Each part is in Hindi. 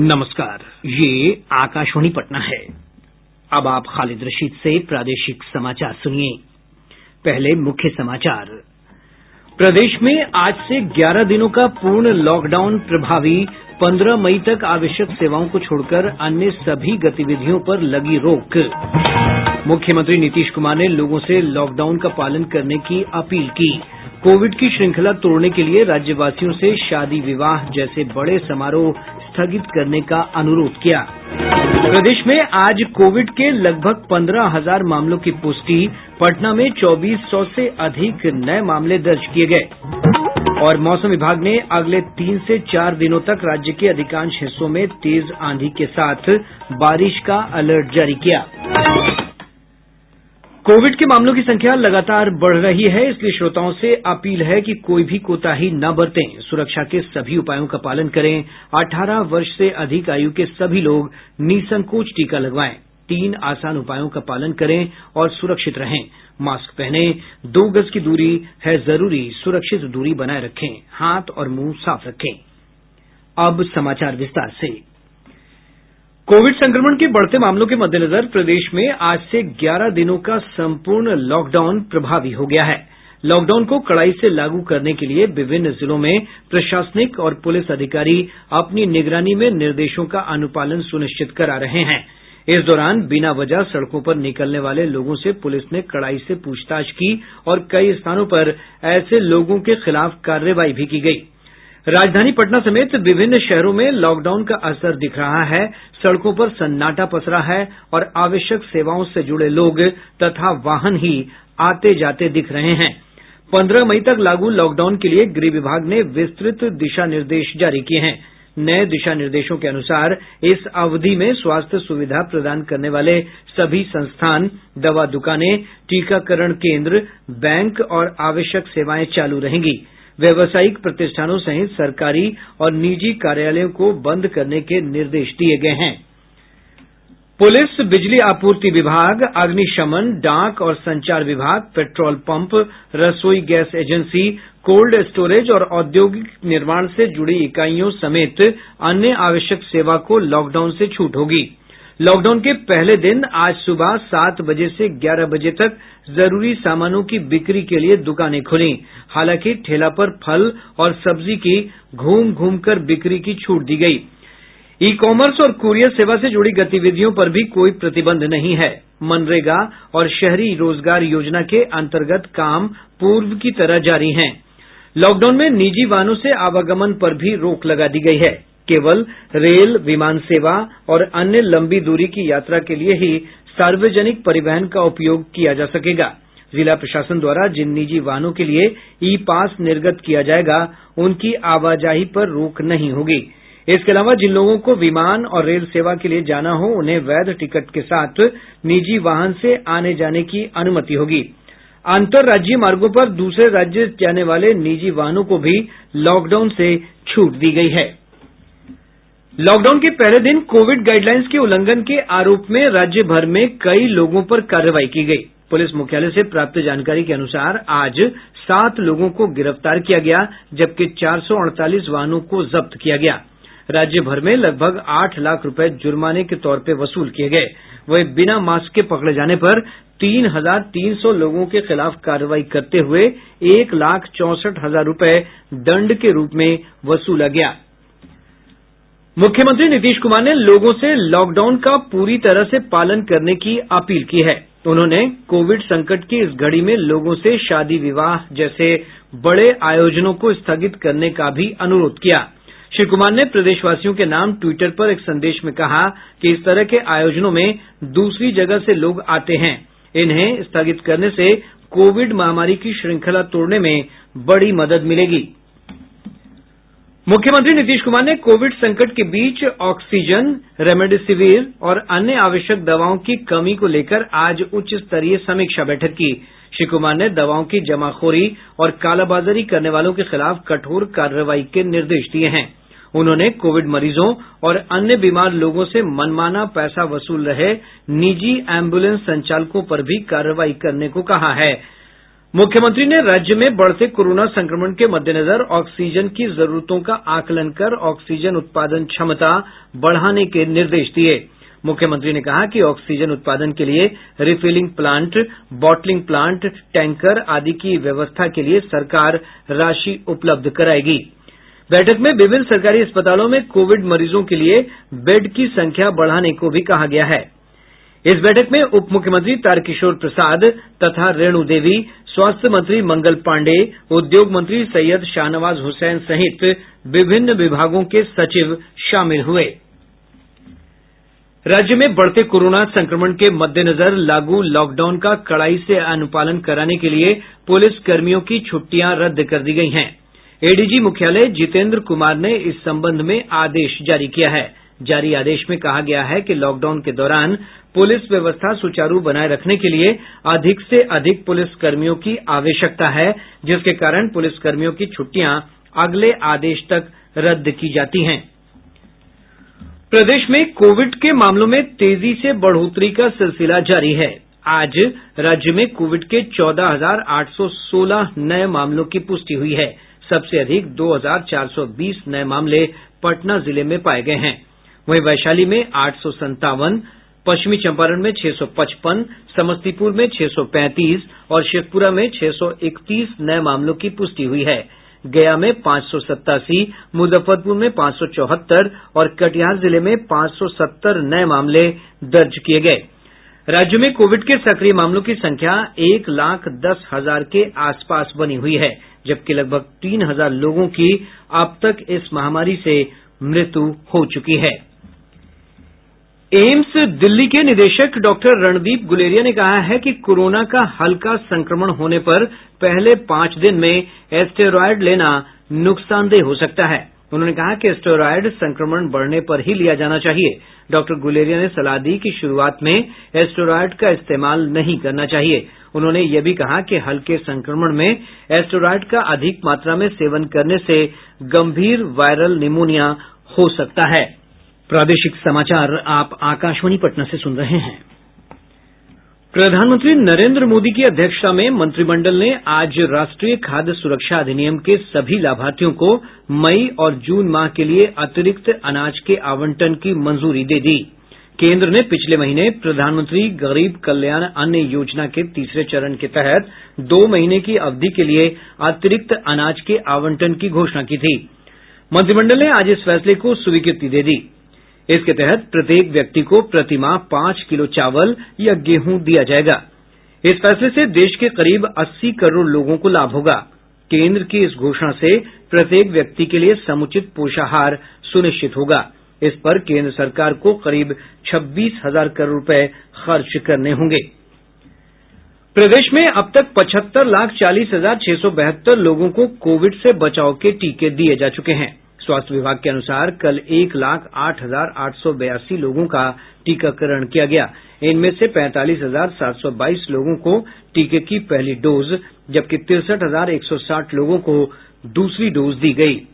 नमस्कार, ये आकाशवाणी पटना है। अब आप खालिद रशीद से प्रादेशिक समाचार सुनिए। पहले मुख्य समाचार। प्रदेश में आज से 11 दिनों का पूर्ण लॉकडाउन प्रभावी। 15 मई तक आवश्यक सेवाओं को छोड़कर अन्य सभी गतिविधियों पर लगी रोक। मुख्यमंत्री नीतीश कुमार ने लोगों से लॉकडाउन का पालन करने की अपील की। कोविड की श्रृंखला तोड़ने के लिए राज्यवासियों से शादी विवाह जैसे बड़े समारोह स्थगित करने का अनुरोध किया। प्रदेश में आज कोविड के लगभग 15,000 मामलों की पुष्टि। पटना में 2400 से अधिक नए मामले दर्ज किए गए। और मौसम विभाग ने अगले 3 से 4 दिनों तक राज्य के अधिकांश हिस्सों में तेज आंधी के साथ बारिश का अलर्ट जारी किया। कोविड के मामलों की संख्या लगातार बढ़ रही है, इसलिए श्रोताओं से अपील है कि कोई भी कोताही न बरतें। सुरक्षा के सभी उपायों का पालन करें। 18 वर्ष से अधिक आयु के सभी लोग निसंकोच टीका लगवाएं। 3 आसान उपायों का पालन करें और सुरक्षित रहें। मास्क पहनें, 2 गज की दूरी है जरूरी, सुरक्षित दूरी बनाए रखें, हाथ और मुंह साफ रखें। अब समाचार विस्तार से। कोविड संक्रमण के बढ़ते मामलों के मद्देनजर प्रदेश में आज से 11 दिनों का संपूर्ण लॉकडाउन प्रभावी हो गया है। लॉकडाउन को कड़ाई से लागू करने के लिए विभिन्न जिलों में प्रशासनिक और पुलिस अधिकारी अपनी निगरानी में निर्देशों का अनुपालन सुनिश्चित करा रहे हैं। इस दौरान बिना वजह सड़कों पर निकलने वाले लोगों से पुलिस ने कड़ाई से पूछताछ की और कई स्थानों पर ऐसे लोगों के खिलाफ कार्रवाई भी की गयी। राजधानी पटना समेत विभिन्न शहरों में लॉकडाउन का असर दिख रहा है। सड़कों पर सन्नाटा पसरा है और आवश्यक सेवाओं से जुड़े लोग तथा वाहन ही आते जाते दिख रहे हैं। 15 मई तक लागू लॉकडाउन के लिए गृह विभाग ने विस्तृत दिशा निर्देश जारी किए हैं। नए दिशा निर्देशों के अनुसार इस अवधि में स्वास्थ्य सुविधा प्रदान करने वाले सभी संस्थान, दवा दुकानें, टीकाकरण केंद्र, बैंक और आवश्यक सेवाएं चालू रहेंगी। व्यावसायिक प्रतिष्ठानों सहित सरकारी और निजी कार्यालयों को बंद करने के निर्देश दिए गए हैं। पुलिस, बिजली आपूर्ति विभाग, अग्निशमन, डाक और संचार विभाग, पेट्रोल पंप, रसोई गैस एजेंसी, कोल्ड स्टोरेज और औद्योगिक निर्माण से जुड़ी इकाइयों समेत अन्य आवश्यक सेवा को लॉकडाउन से छूट होगी। लॉकडाउन के पहले दिन आज सुबह 7 बजे से 11 बजे तक जरूरी सामानों की बिक्री के लिए दुकानें खुली। हालांकि ठेला पर फल और सब्जी की घूम कर बिक्री की छूट दी गयी। ई कॉमर्स और कुरियर सेवा से जुड़ी गतिविधियों पर भी कोई प्रतिबंध नहीं है। मनरेगा और शहरी रोजगार योजना के अंतर्गत काम पूर्व की तरह जारी हैं। लॉकडाउन में निजी वाहनों से आवागमन पर भी रोक लगा दी गयी है। केवल रेल, विमान सेवा और अन्य लंबी दूरी की यात्रा के लिए ही सार्वजनिक परिवहन का उपयोग किया जा सकेगा। जिला प्रशासन द्वारा जिन निजी वाहनों के लिए ई पास निर्गत किया जाएगा, उनकी आवाजाही पर रोक नहीं होगी। इसके अलावा जिन लोगों को विमान और रेल सेवा के लिए जाना हो, उन्हें वैध टिकट के साथ निजी वाहन से आने जाने की अनुमति होगी। अंतर राज्यीय मार्गों पर दूसरे राज्य जाने वाले निजी वाहनों को भी लॉकडाउन से छूट दी गई है। लॉकडाउन के पहले दिन कोविड गाइडलाइंस के उल्लंघन के आरोप में राज्य भर में कई लोगों पर कार्रवाई की गई। पुलिस मुख्यालय से प्राप्त जानकारी के अनुसार आज 7 लोगों को गिरफ्तार किया गया, जबकि 448 वाहनों को जब्त किया गया। राज्य भर में लगभग 8 लाख रुपए जुर्माने के तौर पर वसूल किए गए। वहीं बिना मास्क के पकड़े जाने पर 3,300 लोगों के खिलाफ कार्रवाई करते हुए 1,64,000 रुपए दंड के रूप में वसूला गया। मुख्यमंत्री नीतीश कुमार ने लोगों से लॉकडाउन का पूरी तरह से पालन करने की अपील की है। उन्होंने कोविड संकट की इस घड़ी में लोगों से शादी विवाह जैसे बड़े आयोजनों को स्थगित करने का भी अनुरोध किया। श्री कुमार ने प्रदेशवासियों के नाम ट्विटर पर एक संदेश में कहा कि इस तरह के आयोजनों में दूसरी जगह से लोग आते हैं। इन्हें स्थगित करने से कोविड महामारी की श्रृंखला तोड़ने में बड़ी मदद मिलेगी। मुख्यमंत्री नीतीश कुमार ने कोविड संकट के बीच ऑक्सीजन, रेमडेसिविर और अन्य आवश्यक दवाओं की कमी को लेकर आज उच्च स्तरीय समीक्षा बैठक की। श्री कुमार ने दवाओं की जमाखोरी और कालाबाजारी करने वालों के खिलाफ कठोर कार्रवाई के निर्देश दिए हैं। उन्होंने कोविड मरीजों और अन्य बीमार लोगों से मनमाना पैसा वसूल रहे निजी एम्बुलेंस संचालकों पर भी कार्रवाई करने को कहा है। मुख्यमंत्री ने राज्य में बढ़ते कोरोना संक्रमण के मद्देनजर ऑक्सीजन की जरूरतों का आकलन कर ऑक्सीजन उत्पादन क्षमता बढ़ाने के निर्देश दिये। मुख्यमंत्री ने कहा कि ऑक्सीजन उत्पादन के लिए refilling plant, bottling plant, tanker आदि की व्यवस्था के लिए सरकार राशि उपलब्ध करायेगी। बैठक में विभिन्न सरकारी अस्पतालों में कोविड मरीजों के लिए बेड की संख्या बढ़ाने को भी कहा गया है। इस बैठक में उप मुख्यमंत्री तारकिशोर प्रसाद तथा रेणु देवी, स्वास्थ्य मंत्री मंगल पांडेय, उद्योग मंत्री सैयद शाहनवाज हुसैन सहित विभिन्न विभागों के सचिव शामिल हुए। राज्य में बढ़ते कोरोना संक्रमण के मद्देनजर लागू लॉकडाउन का कड़ाई से अनुपालन कराने के लिए पुलिस कर्मियों की छुट्टियां रद्द कर दी गई हैं। एडीजी मुख्यालय जितेंद्र कुमार ने इस संबंध में आदेश जारी किया है। जारी आदेश में कहा गया है कि लॉकडाउन के दौरान पुलिस व्यवस्था सुचारू बनाए रखने के लिए अधिक से अधिक पुलिस कर्मियों की आवश्यकता है, जिसके कारण पुलिस कर्मियों की छुट्टियां अगले आदेश तक रद्द की जाती हैं। प्रदेश में कोविड के मामलों में तेजी से बढ़ोतरी का सिलसिला जारी है। आज राज्य में कोविड के 14,816 नए मामलों की पुष्टि हुई है। सबसे अधिक 2,420 नए मामले पटना जिले में पाए गए हैं। वहीं वैशाली में 857, पश्चिमी चंपारण में 655, समस्तीपुर में 635 और शेखपुरा में 631 नए मामलों की पुष्टि हुई है। गया में 587, मुजफ्फरपुर में 574 और कटिहार जिले में 570 नए मामले दर्ज किए गए। राज्य में कोविड के सक्रिय मामलों की संख्या 1,10,000 के आसपास बनी हुई है, जबकि लगभग 3,000 लोगों की अब तक इस महामारी से मृत्यु हो चुकी है। एम्स दिल्ली के निदेशक डॉक्टर रणदीप गुलेरिया ने कहा है कि कोरोना का हल्का संक्रमण होने पर पहले 5 दिन में स्टेरॉयड लेना नुकसानदेह हो सकता है। उन्होंने कहा कि स्टेरॉयड संक्रमण बढ़ने पर ही लिया जाना चाहिए। डॉक्टर गुलेरिया ने सलाह दी कि शुरुआत में स्टेरॉयड का इस्तेमाल नहीं करना चाहिए। उन्होंने यह भी कहा कि हल्के संक्रमण में स्टेरॉयड का अधिक मात्रा में सेवन करने से गंभीर वायरल निमोनिया हो सकता है। प्रादेशिक समाचार आप आकाशवाणी पटना से सुन रहे हैं। प्रधानमंत्री नरेंद्र मोदी की अध्यक्षता में मंत्रिमंडल ने आज राष्ट्रीय खाद्य सुरक्षा अधिनियम के सभी लाभार्थियों को मई और जून माह के लिए अतिरिक्त अनाज के आवंटन की मंजूरी दे दी। केंद्र ने पिछले महीने प्रधानमंत्री गरीब कल्याण अन्न योजना के तीसरे चरण के तहत 2 महीने की अवधि के लिए अतिरिक्त अनाज के आवंटन की घोषणा की थी। मंत्रिमंडल ने आज इस फैसले को स्वीकृति दे दी। इसके तहत प्रत्येक व्यक्ति को प्रतिमाह 5 किलो चावल या गेहूं दिया जाएगा। इस फैसले से देश के करीब 80 करोड़ लोगों को लाभ होगा। केंद्र की इस घोषणा से प्रत्येक व्यक्ति के लिए समुचित पोषाहार सुनिश्चित होगा। इस पर केंद्र सरकार को करीब 26,000 करोड़ रुपए खर्च करने होंगे। प्रदेश में अब तक 75,40,672 लोगों को कोविड से बचाव के टीके दिए जा चुके हैं। स्वास्थ्य विभाग के अनुसार कल 1,08,882 लोगों का टीकाकरण किया गया। इनमें से 45,722 लोगों को टीके की पहली डोज, जबकि 63,160 लोगों को दूसरी डोज दी गई।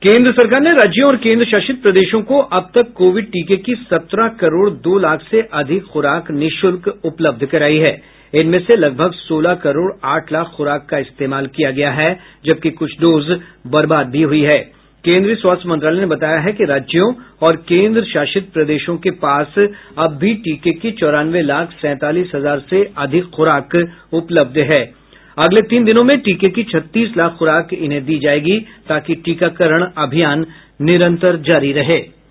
केंद्र सरकार ने राज्यों और केंद्र शासित प्रदेशों को अब तक कोविड टीके की 17 करोड़ 2 लाख से अधिक खुराक निःशुल्क उपलब्ध कराई है। इनमें से लगभग 16 करोड़ 8 लाख खुराक का इस्तेमाल किया गया है, जबकि कुछ डोज बर्बाद भी हुई है। केंद्रीय स्वास्थ्य मंत्रालय ने बताया है कि राज्यों और केंद्र शासित प्रदेशों के पास अब भी टीके की 94,47,000 से अधिक खुराक उपलब्ध है। अगले 3 दिनों में टीके की 36 लाख खुराक इन्हें दी जाएगी, ताकि टीकाकरण अभियान निरंतर जारी रहे।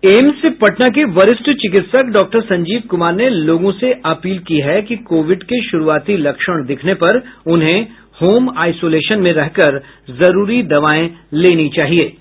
एम्स पटना के वरिष्ठ चिकित्सक डॉक्टर संजीव कुमार ने लोगों से अपील की है कि कोविड के शुरुआती लक्षण दिखने पर उन्हें होम आइसोलेशन में रहकर जरूरी दवाएं लेनी चाहिए।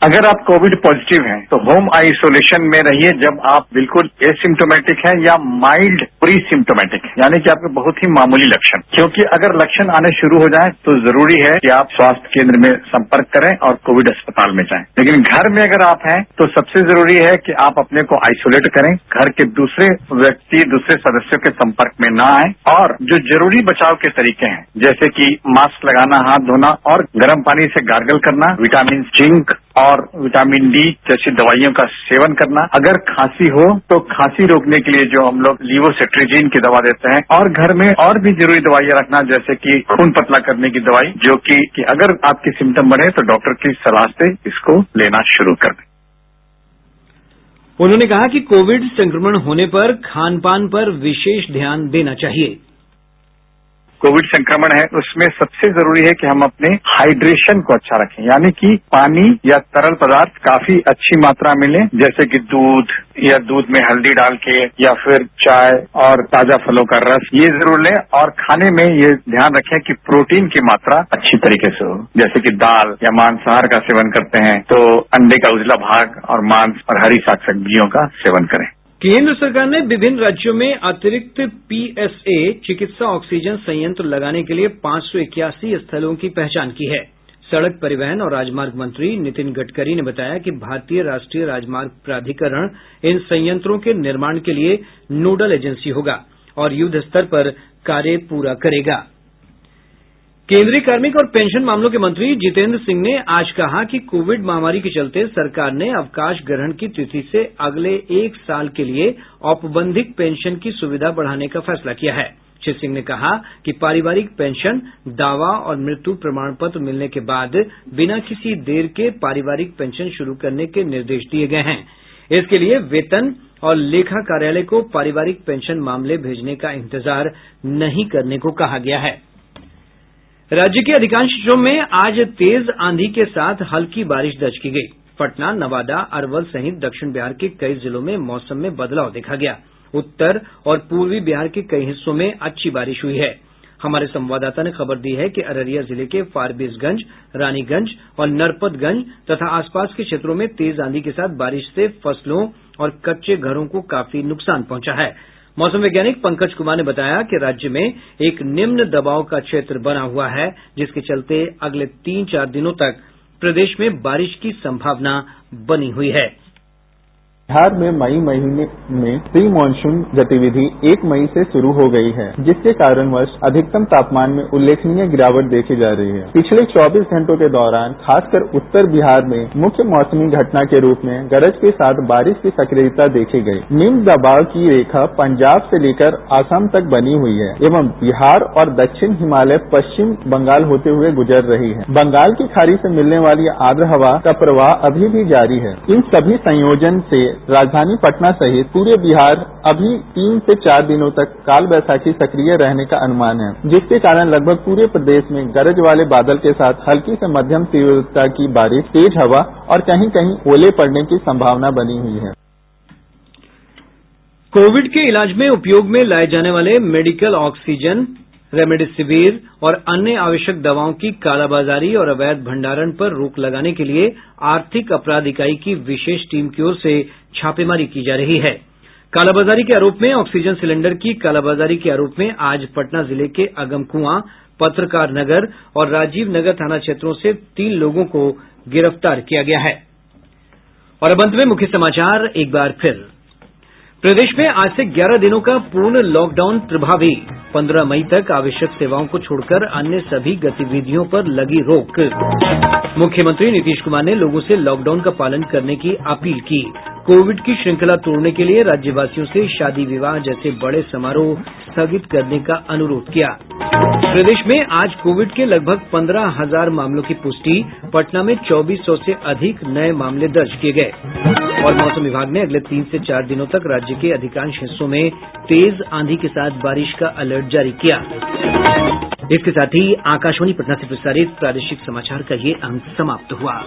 अगर आप कोविड पॉजिटिव हैं तो होम आइसोलेशन में रहिए जब आप बिल्कुल एसिम्टोमेटिक हैं या माइल्ड प्री सिम्टोमेटिक, यानी कि आपके बहुत ही मामूली लक्षण। क्योंकि अगर लक्षण आने शुरू हो जाए तो जरूरी है कि आप स्वास्थ्य केंद्र में संपर्क करें और कोविड अस्पताल में जाएं। लेकिन घर में अगर आप हैं तो सबसे जरूरी है कि आप अपने को आइसोलेट करें, घर के दूसरे व्यक्ति, दूसरे सदस्यों के संपर्क में न आए, और जो जरूरी बचाव के तरीके हैं जैसे कि मास्क लगाना, हाथ धोना और गर्म पानी से गार्गल करना, विटामिन, जिंक और विटामिन डी जैसी दवाइयों का सेवन करना। अगर खांसी हो तो खांसी रोकने के लिए जो हम लोग लीवोसेट्रिजिन की दवा देते हैं, और घर में और भी जरूरी दवाइयां रखना, जैसे कि खून पतला करने की दवाई, जो कि अगर आपके सिम्टम बढ़े तो डॉक्टर की सलाह से इसको लेना शुरू कर दें। उन्होंने कहा कि कोविड संक्रमण होने पर खान पान पर विशेष ध्यान देना चाहिए। कोविड संक्रमण है उसमें सबसे जरूरी है कि हम अपने हाइड्रेशन को अच्छा रखें, यानी कि पानी या तरल पदार्थ काफी अच्छी मात्रा में लें, जैसे कि दूध या दूध में हल्दी डाल के, या फिर चाय और ताजा फलों का रस, ये जरूर लें। और खाने में ये ध्यान रखें कि प्रोटीन की मात्रा अच्छी तरीके से हो, जैसे कि दाल या मांसाहार का सेवन करते हैं तो अंडे का उजला भाग और मांस और हरी साग सब्जियों का सेवन करें। केंद्र सरकार ने विभिन्न राज्यों में अतिरिक्त पीएसए चिकित्सा ऑक्सीजन संयंत्र लगाने के लिए 581 स्थलों की पहचान की है। सड़क परिवहन और राजमार्ग मंत्री नितिन गडकरी ने बताया कि भारतीय राष्ट्रीय राजमार्ग प्राधिकरण इन संयंत्रों के निर्माण के लिए नोडल एजेंसी होगा और युद्ध स्तर पर कार्य पूरा करेगा। केंद्रीय कार्मिक और पेंशन मामलों के मंत्री जितेंद्र सिंह ने आज कहा कि कोविड महामारी के चलते सरकार ने अवकाश ग्रहण की तिथि से अगले 1 साल के लिए औपबंधिक पेंशन की सुविधा बढ़ाने का फैसला किया है। श्री सिंह ने कहा कि पारिवारिक पेंशन दावा और मृत्यु प्रमाण पत्र मिलने के बाद बिना किसी देर के पारिवारिक पेंशन शुरू करने के निर्देश दिए गए हैं। इसके लिए वेतन और लेखा कार्यालय को पारिवारिक पेंशन मामले भेजने का इंतजार नहीं करने को कहा गया है। राज्य के अधिकांश हिस्सों में आज तेज आंधी के साथ हल्की बारिश दर्ज की गई। पटना, नवादा, अरवल सहित दक्षिण बिहार के कई जिलों में मौसम में बदलाव देखा गया। उत्तर और पूर्वी बिहार के कई हिस्सों में अच्छी बारिश हुई है। हमारे संवाददाता ने खबर दी है कि अररिया जिले के फारबिसगंज, रानीगंज और नरपतगंज तथा आसपास के क्षेत्रों में तेज आंधी के साथ बारिश से फसलों और कच्चे घरों को काफी नुकसान पहुंचा है। मौसम वैज्ञानिक पंकज कुमार ने बताया कि राज्य में एक निम्न दबाव का क्षेत्र बना हुआ है, जिसके चलते अगले 3-4 दिनों तक प्रदेश में बारिश की संभावना बनी हुई है। बिहार में मई महीने में प्री मानसून गतिविधि 1 मई से शुरू हो गई है, जिसके कारणवश अधिकतम तापमान में उल्लेखनीय गिरावट देखी जा रही है। पिछले 24 घंटों के दौरान खासकर उत्तर बिहार में मुख्य मौसमी घटना के रूप में गरज के साथ बारिश की सक्रियता देखी गई। निम्न दबाव की रेखा पंजाब से लेकर असम तक बनी हुई है एवं बिहार और दक्षिण हिमालय पश्चिम बंगाल होते हुए गुजर रही है। बंगाल की खाड़ी से मिलने वाली आर्द्र हवा का प्रवाह अभी भी जारी है। इन सभी संयोजन से राजधानी पटना सहित पूरे बिहार अभी 3 से 4 दिनों तक काल बैसाखी सक्रिय रहने का अनुमान है, जिसके कारण लगभग पूरे प्रदेश में गरज वाले बादल के साथ हल्की से मध्यम तीव्रता की बारिश, तेज हवा और कहीं कहीं ओले पड़ने की संभावना बनी हुई है। कोविड के इलाज में उपयोग में लाए जाने वाले मेडिकल ऑक्सीजन, रेमडेसिविर और अन्य आवश्यक दवाओं की कालाबाजारी और अवैध भंडारण पर रोक लगाने के लिए आर्थिक अपराध इकाई की विशेष टीम की ओर से छापेमारी की जा रही है। कालाबाजारी के आरोप में ऑक्सीजन सिलेंडर की कालाबाजारी के आरोप में आज पटना जिले के अगमकुआं, पत्रकार नगर और राजीव नगर थाना क्षेत्रों से 3 लोगों को गिरफ्तार किया गया है। और अब अंत में मुख्य समाचार एक बार फिर। प्रदेश में आज से 11 दिनों का पूर्ण लॉकडाउन प्रभावी। 15 मई तक आवश्यक सेवाओं को छोड़कर अन्य सभी गतिविधियों पर लगी रोक। मुख्यमंत्री नीतीश कुमार ने लोगों से लॉकडाउन का पालन करने की अपील की। कोविड की श्रृंखला तोड़ने के लिए राज्यवासियों से शादी विवाह जैसे बड़े समारोह स्थगित करने का अनुरोध किया। प्रदेश में आज कोविड के लगभग 15,000 मामलों की पुष्टि। पटना में 2400 से अधिक नए मामले दर्ज किए गए। और मौसम विभाग ने अगले 3 से 4 दिनों तक राज्य के अधिकांश हिस्सों में तेज आंधी के साथ बारिश का अलर्ट जारी किया। इसके साथ ही आकाशवाणी पटना से प्रसारित प्रादेशिक समाचार का ये अंक समाप्त हुआ।